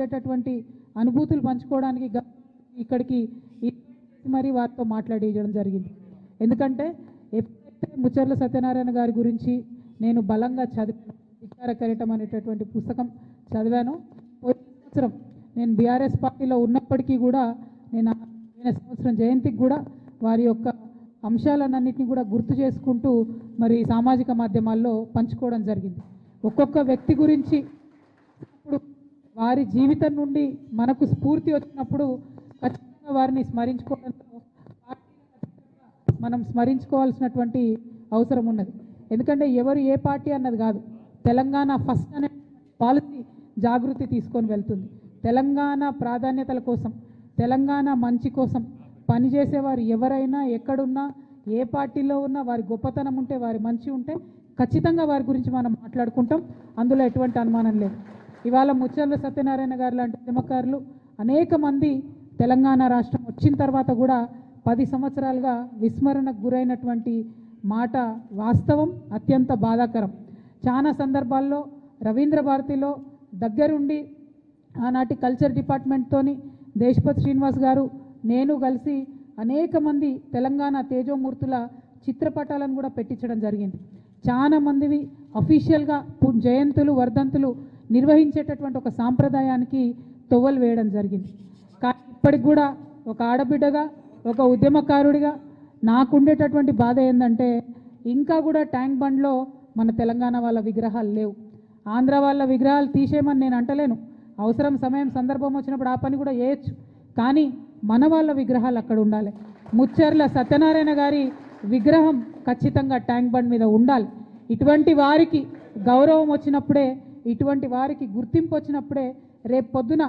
ఉండేటటువంటి అనుభూతులు పంచుకోవడానికి ఇక్కడికి మరి వారితో మాట్లాడేయడం జరిగింది. ఎందుకంటే ఎప్పుడైతే ముచ్చర్ల సత్యనారాయణ గారి గురించి నేను బలంగా చదివాను, విచార కిరీటం అనేటటువంటి పుస్తకం చదివాను. పోయిన సంవత్సరం నేను బీఆర్ఎస్ పార్టీలో ఉన్నప్పటికీ కూడా నేను సంవత్సరం జయంతికి కూడా వారి యొక్క అంశాలన్నింటినీ కూడా గుర్తు చేసుకుంటూ మరి సామాజిక మాధ్యమాల్లో పంచుకోవడం జరిగింది. ఒక్కొక్క వ్యక్తి గురించి ఇప్పుడు వారి జీవితం నుండి మనకు స్ఫూర్తి వచ్చినప్పుడు ఖచ్చితంగా వారిని స్మరించుకోవడంతో మనం స్మరించుకోవాల్సినటువంటి అవసరం ఉన్నది. ఎందుకంటే ఎవరు ఏ పార్టీ అన్నది కాదు, తెలంగాణ ఫస్ట్ అనే పాలసీ జాగృతి తీసుకొని వెళ్తుంది. తెలంగాణ ప్రాధాన్యతల కోసం, తెలంగాణ మంచి కోసం పనిచేసేవారు ఎవరైనా ఎక్కడున్నా ఏ పార్టీలో ఉన్నా వారి గొప్పతనం ఉంటే, వారి మంచి ఉంటే ఖచ్చితంగా వారి గురించి మనం మాట్లాడుకుంటాం. అందులో ఎటువంటి అనుమానం లేదు. ఇవాళ ముచ్చర్ల సత్యనారాయణ గారు లాంటి ఉద్యమకారులు అనేక మంది తెలంగాణ రాష్ట్రం వచ్చిన తర్వాత కూడా 10 సంవత్సరాలుగా విస్మరణకు గురైనటువంటి మాట వాస్తవం, అత్యంత బాధాకరం. చాలా సందర్భాల్లో రవీంద్ర భారతిలో దగ్గరుండి ఆనాటి కల్చర్ డిపార్ట్మెంట్తోని దేశపతి శ్రీనివాస్ గారు నేను కలిసి అనేక మంది తెలంగాణ తేజోమూర్తుల చిత్రపటాలను కూడా పెట్టించడం జరిగింది. చాలా మందివి అఫీషియల్గా జయంతులు వర్ధంతులు నిర్వహించేటటువంటి ఒక సాంప్రదాయానికి తొవ్వలు వేయడం జరిగింది. కానీ ఇప్పటికి కూడా ఒక ఆడబిడ్డగా, ఒక ఉద్యమకారుడిగా నాకుండేటటువంటి బాధ ఏంటంటే ఇంకా కూడా ట్యాంక్ బండ్లో మన తెలంగాణ వాళ్ళ విగ్రహాలు లేవు. ఆంధ్ర వాళ్ళ విగ్రహాలు తీసేయమని నేను అంటలేను, అవసరం సమయం సందర్భం వచ్చినప్పుడు ఆ పని కూడా చేయొచ్చు. కానీ మన వాళ్ళ విగ్రహాలు అక్కడ ఉండాలి. ముచ్చర్ల సత్యనారాయణ గారి విగ్రహం ఖచ్చితంగా ట్యాంక్ బండ్ మీద ఉండాలి. ఇటువంటి వారికి గౌరవం వచ్చినప్పుడే, ఇటువంటి వారికి గుర్తింపు వచ్చినప్పుడే రేపు పొద్దున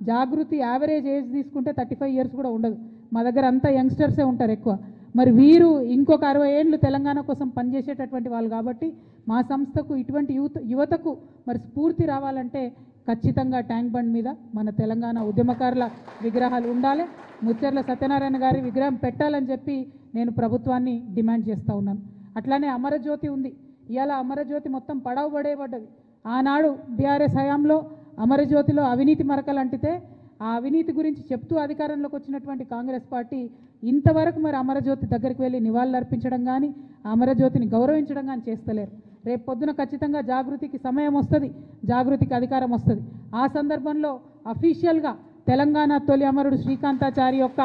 జాగృతి యావరేజ్ ఏజ్ తీసుకుంటే 35 ఇయర్స్ కూడా ఉండదు. మా దగ్గర అంతా యంగ్స్టర్సే ఉంటారు ఎక్కువ. మరి వీరు ఇంకొక 60 ఏళ్ళు తెలంగాణ కోసం పనిచేసేటటువంటి వాళ్ళు కాబట్టి మా సంస్థకు ఇటువంటి యువతకు మరి స్ఫూర్తి రావాలంటే ఖచ్చితంగా ట్యాంక్ బండ్ మీద మన తెలంగాణ ఉద్యమకారుల విగ్రహాలు ఉండాలి. ముచ్చర్ల సత్యనారాయణ గారి విగ్రహం పెట్టాలని చెప్పి నేను ప్రభుత్వాన్ని డిమాండ్ చేస్తూ ఉన్నాను. అట్లానే అమరజ్యోతి ఉంది. ఇవాళ అమరజ్యోతి మొత్తం పడవబడేబడ్డది. ఆనాడు బీఆర్ఎస్ హయాంలో అమరజ్యోతిలో అవినీతి మరకలు అంటితే ఆ అవినీతి గురించి చెప్తూ అధికారంలోకి వచ్చినటువంటి కాంగ్రెస్ పార్టీ ఇంతవరకు మరి అమరజ్యోతి దగ్గరికి వెళ్ళి నివాళులు అర్పించడం కానీ, అమరజ్యోతిని గౌరవించడం కానీ చేస్తలేరు. రేపు పొద్దున ఖచ్చితంగా జాగృతికి సమయం వస్తుంది, జాగృతికి అధికారం వస్తుంది. ఆ సందర్భంలో అఫీషియల్గా తెలంగాణ తొలి అమరుడు శ్రీకాంతాచారి యొక్క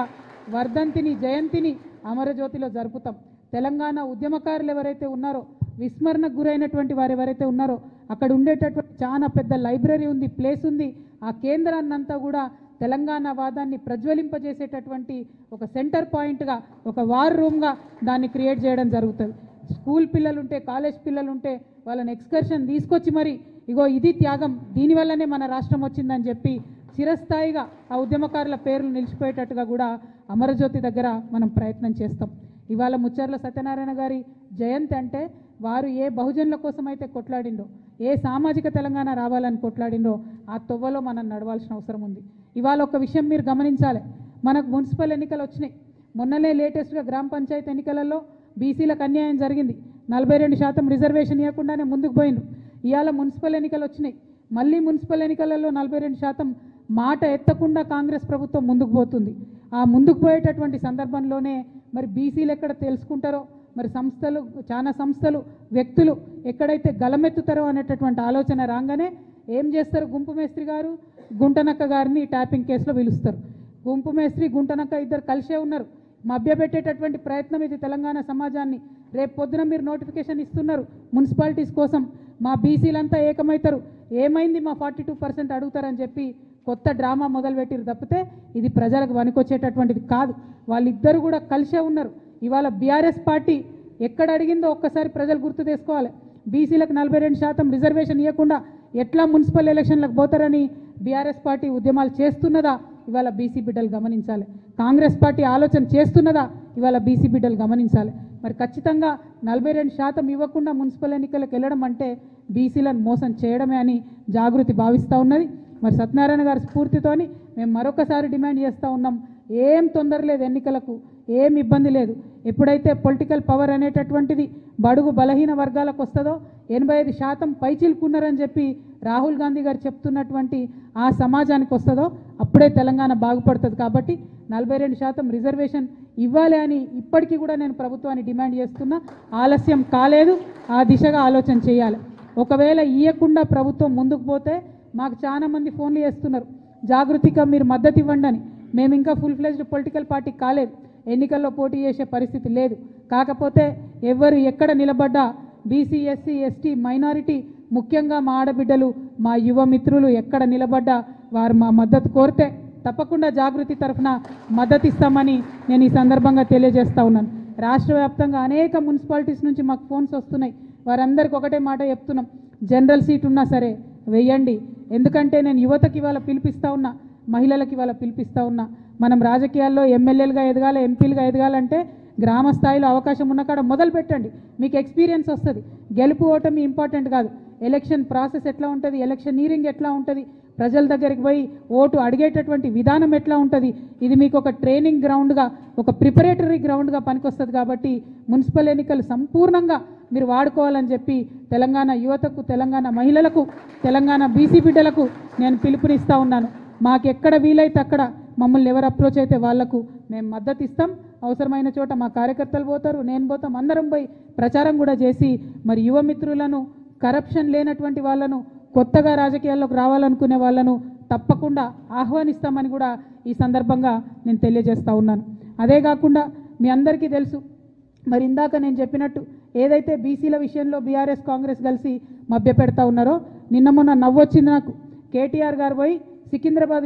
వర్ధంతిని, జయంతిని అమరజ్యోతిలో జరుపుతాం. తెలంగాణ ఉద్యమకారులు ఎవరైతే ఉన్నారో, విస్మరణకు గురైనటువంటి వారు ఎవరైతే ఉన్నారో అక్కడ ఉండేటటువంటి చాలా పెద్ద లైబ్రరీ ఉంది, ప్లేస్ ఉంది. ఆ కేంద్రాన్నంతా కూడా తెలంగాణ వాదాన్ని ప్రజ్వలింపజేసేటటువంటి ఒక సెంటర్ పాయింట్గా, ఒక వార్ రూమ్గా దాన్ని క్రియేట్ చేయడం జరుగుతుంది. స్కూల్ పిల్లలుంటే, కాలేజ్ పిల్లలుంటే వాళ్ళని ఎక్స్కర్షన్ తీసుకొచ్చి మరి ఇగో ఇది త్యాగం, దీనివల్లనే మన రాష్ట్రం వచ్చిందని చెప్పి చిరస్థాయిగా ఆ ఉద్యమకారుల పేర్లు నిలిచిపోయేటట్టుగా కూడా అమరజ్యోతి దగ్గర మనం ప్రయత్నం చేస్తాం. ఇవాళ ముచ్చర్ల సత్యనారాయణ గారి జయంతి అంటే వారు ఏ బహుజనుల కోసం అయితే కొట్లాడిండో, ఏ సామాజిక తెలంగాణ రావాలని కొట్లాడిండో ఆ తొవ్వలో మనం నడవాల్సిన అవసరం ఉంది. ఇవాళ ఒక విషయం మీరు గమనించాలి, మనకు మున్సిపల్ ఎన్నికలు వచ్చినాయి. మొన్ననే లేటెస్ట్గా గ్రామ పంచాయతీ ఎన్నికలలో బీసీలకు అన్యాయం జరిగింది. 42% రిజర్వేషన్ ఇవ్వకుండానే ముందుకు పోయిండ్రు. ఇవాళ మున్సిపల్ ఎన్నికలు వచ్చినాయి. మళ్ళీ మున్సిపల్ ఎన్నికలలో 42% మాట ఎత్తకుండా కాంగ్రెస్ ప్రభుత్వం ముందుకు పోతుంది. ఆ ముందుకు పోయేటటువంటి సందర్భంలోనే మరి బీసీలు ఎక్కడ తెలుసుకుంటారో, మరి సంస్థలు, చాలా సంస్థలు, వ్యక్తులు ఎక్కడైతే గలమెత్తుతారో అనేటటువంటి ఆలోచన రాగానే ఏం చేస్తారు, గుంపు మేస్త్రి గారు గుంటనక్క గారిని ట్యాపింగ్ కేసులో పిలుస్తారు. గుంపు మేస్త్రి గుంటనక్క ఇద్దరు కలిసే ఉన్నారు. మభ్యపెట్టేటటువంటి ప్రయత్నం ఇది తెలంగాణ సమాజాన్ని. రేపు పొద్దున మీరు నోటిఫికేషన్ ఇస్తున్నారు మున్సిపాలిటీస్ కోసం, మా బీసీలంతా ఏకమవుతారు, ఏమైంది మా 42% అడుగుతారని చెప్పి కొత్త డ్రామా మొదలుపెట్టిరు తప్పితే ఇది ప్రజలకు వనికొచ్చేటటువంటిది కాదు. వాళ్ళిద్దరు కూడా కలిసే ఉన్నారు. ఇవాళ బీఆర్ఎస్ పార్టీ ఎక్కడ అడిగిందో ఒక్కసారి ప్రజలు గుర్తు చేసుకోవాలి. బీసీలకు 42% రిజర్వేషన్ ఇవ్వకుండా ఎట్లా మున్సిపల్ ఎలక్షన్లకు పోతారని బీఆర్ఎస్ పార్టీ ఉద్యమాలు చేస్తున్నదా ఇవాళ బీసీ బిడ్డలు గమనించాలి. కాంగ్రెస్ పార్టీ ఆలోచన చేస్తున్నదా ఇవాళ బీసీ బిడ్డలు గమనించాలి. మరి ఖచ్చితంగా 42% ఇవ్వకుండా మున్సిపల్ ఎన్నికలకు వెళ్ళడం అంటే బీసీలను మోసం చేయడమే అని జాగృతి భావిస్తూ ఉన్నది. మరి సత్యనారాయణ గారి స్ఫూర్తితోని మేము మరొకసారి డిమాండ్ చేస్తూ ఉన్నాం, ఏం తొందర లేదు, ఎన్నికలకు ఏం ఇబ్బంది లేదు. ఎప్పుడైతే పొలిటికల్ పవర్ అనేటటువంటిది బడుగు బలహీన వర్గాలకు వస్తుందో 85% పైచిలుకున్నారని చెప్పి రాహుల్ గాంధీ గారు చెప్తున్నటువంటి ఆ సమాజానికి వస్తుందో అప్పుడే తెలంగాణ బాగుపడుతుంది. కాబట్టి 42% రిజర్వేషన్ ఇవ్వాలి అని ఇప్పటికీ కూడా నేను ప్రభుత్వాన్ని డిమాండ్ చేస్తున్నా. ఆలస్యం కాలేదు, ఆ దిశగా ఆలోచన చేయాలి. ఒకవేళ ఇవ్వకుండా ప్రభుత్వం ముందుకు పోతే మాకు చాలా మంది ఫోన్లు చేస్తున్నారు, జాగృతిగా మీరు మద్దతు ఇవ్వండి అని. మేము ఇంకా ఫుల్ ఫ్లెజ్డ్ పొలిటికల్ పార్టీ కాలేదు, ఎన్నికల్లో పోటీ చేసే పరిస్థితి లేదు. కాకపోతే ఎవరు ఎక్కడ నిలబడ్డా బీసీ, ఎస్సీ, ఎస్టీ, మైనారిటీ, ముఖ్యంగా మా ఆడబిడ్డలు, మా యువ మిత్రులు ఎక్కడ నిలబడ్డా వారు మా మద్దతు కోరితే తప్పకుండా జాగృతి తరఫున మద్దతు ఇస్తామని నేను ఈ సందర్భంగా తెలియజేస్తా ఉన్నాను. రాష్ట్ర వ్యాప్తంగా అనేక మున్సిపాలిటీస్ నుంచి మాకు ఫోన్స్ వస్తున్నాయి. వారందరికీ ఒకటే మాట చెప్తున్నాం, జనరల్ సీట్ ఉన్నా సరే వెయ్యండి. ఎందుకంటే నేను యువతకి ఇవాళ పిలిపిస్తూ ఉన్నా, మహిళలకి ఇవాళ పిలిపిస్తూ ఉన్నా. మనం రాజకీయాల్లో ఎమ్మెల్యేలుగా ఎదగాలి, ఎంపీలుగా ఎదగాలంటే గ్రామ స్థాయిలో అవకాశం ఉన్న కాడ మొదలు పెట్టండి, మీకు ఎక్స్పీరియన్స్ వస్తుంది. గెలుపు ఓటమి ఇంపార్టెంట్ కాదు, ఎలక్షన్ ప్రాసెస్ ఎట్లా ఉంటుంది, ఎలక్షనీరింగ్ ఎట్లా ఉంటుంది, ప్రజల దగ్గరికి పోయి ఓటు అడిగేటటువంటి విధానం ఎట్లా ఉంటుంది, ఇది మీకు ఒక ట్రైనింగ్ గ్రౌండ్గా, ఒక ప్రిపరేటరీ గ్రౌండ్గా పనికొస్తుంది. కాబట్టి మున్సిపల్ ఎన్నికలు సంపూర్ణంగా మీరు వాడుకోవాలని చెప్పి తెలంగాణ యువతకు, తెలంగాణ మహిళలకు, తెలంగాణ బీసీ బిడ్డలకు నేను పిలుపునిస్తూ ఉన్నాను. మాకెక్కడ వీలైతే అక్కడ మమ్మల్ని ఎవరు అప్రోచ్ అయితే వాళ్లకు మేము మద్దతు ఇస్తాం. అవసరమైన చోట మా కార్యకర్తలు పోతారు, నేను పోతాం, అందరం పోయి ప్రచారం కూడా చేసి మరి యువ మిత్రులను, కరప్షన్ లేనటువంటి వాళ్ళను, కొత్తగా రాజకీయాల్లోకి రావాలనుకునే వాళ్ళను తప్పకుండా ఆహ్వానిస్తామని కూడా ఈ సందర్భంగా నేను తెలియజేస్తూ ఉన్నాను. అదే కాకుండా మీ అందరికీ తెలుసు, మరి ఇందాక నేను చెప్పినట్టు ఏదైతే బీసీల విషయంలో బీఆర్ఎస్ కాంగ్రెస్ కలిసి మభ్యపెడతా ఉన్నారో, నిన్న మొన్న నవ్వొచ్చింది నాకు. కేటీఆర్ గారు పోయి సికింద్రాబాద్